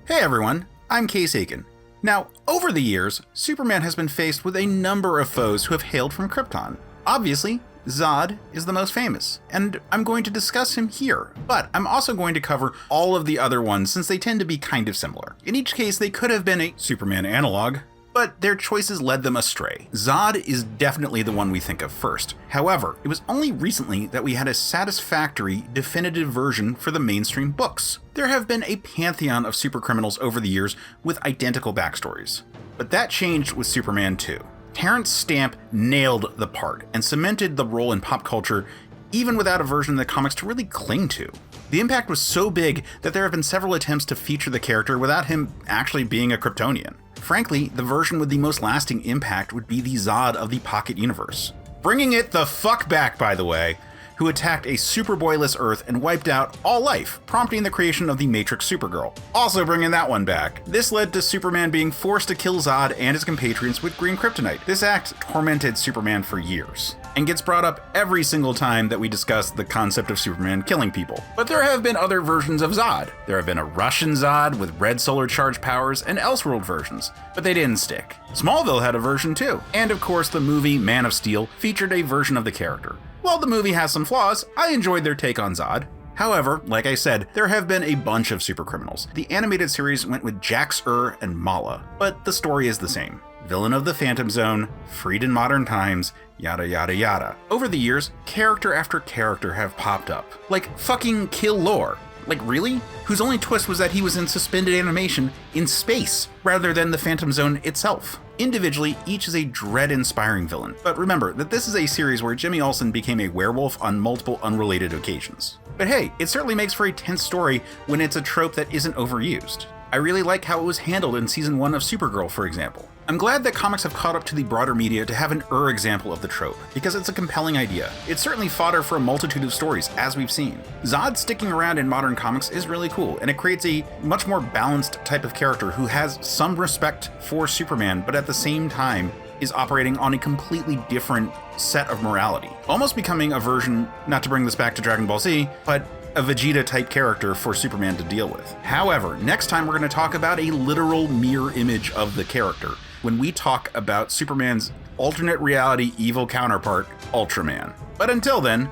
Hey everyone, I'm Case Aiken. Now, over the years, Superman has been faced with a number of foes who have hailed from Krypton. Obviously, Zod is the most famous, and I'm going to discuss him here, but I'm also going to cover all of the other ones since they tend to be kind of similar. In each case, they could have been a Superman analog, but their choices led them astray. Zod is definitely the one we think of first. However, it was only recently that we had a satisfactory, definitive version for the mainstream books. There have been a pantheon of supercriminals over the years with identical backstories. But that changed with Superman 2. Terrance Stamp nailed the part and cemented the role in pop culture even without a version of the comics to really cling to. The impact was so big that there have been several attempts to feature the character without him actually being a Kryptonian. Frankly, the version with the most lasting impact would be the Zod of the Pocket Universe. Bringing it the fuck back, by the way, who attacked a Superboy-less Earth and wiped out all life, prompting the creation of the Matrix Supergirl. Also bringing that one back. This led to Superman being forced to kill Zod and his compatriots with green kryptonite. This act tormented Superman for years, and gets brought up every single time that we discuss the concept of Superman killing people. But there have been other versions of Zod. There have been a Russian Zod with red solar charge powers and Elseworld versions, but they didn't stick. Smallville had a version too. And of course, the movie Man of Steel featured a version of the character. While the movie has some flaws, I enjoyed their take on Zod. However, like I said, there have been a bunch of supercriminals. The animated series went with Jax-Ur and Mala, but the story is the same. Villain of the Phantom Zone, freed in modern times, yada yada yada. Over the years, character after character have popped up. Like fucking Kill Lore. Like really? Whose only twist was that he was in suspended animation in space, rather than the Phantom Zone itself. Individually, each is a dread-inspiring villain. But remember that this is a series where Jimmy Olsen became a werewolf on multiple unrelated occasions. But hey, it certainly makes for a tense story when it's a trope that isn't overused. I really like how it was handled in season 1 of Supergirl, for example. I'm glad that comics have caught up to the broader media to have an example of the trope, because it's a compelling idea. It's certainly fodder for a multitude of stories, as we've seen. Zod sticking around in modern comics is really cool, and it creates a much more balanced type of character who has some respect for Superman, but at the same time is operating on a completely different set of morality. Almost becoming a version, not to bring this back to Dragon Ball Z, but a Vegeta-type character for Superman to deal with. However, next time we're going to talk about a literal mirror image of the character, when we talk about Superman's alternate reality evil counterpart, Ultraman. But until then,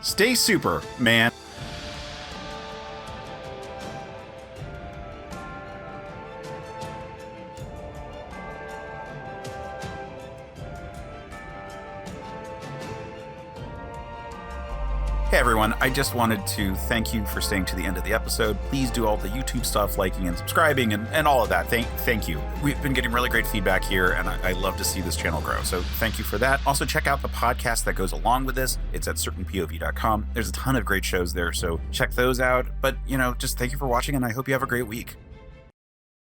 stay super, man. Hey everyone, I just wanted to thank you for staying to the end of the episode. Please do all the YouTube stuff, liking and subscribing and all of that. Thank you. We've been getting really great feedback here, and I love to see this channel grow. So thank you for that. Also, check out the podcast that goes along with this. It's at certainpov.com. There's a ton of great shows there, so check those out. But, just thank you for watching, and I hope you have a great week.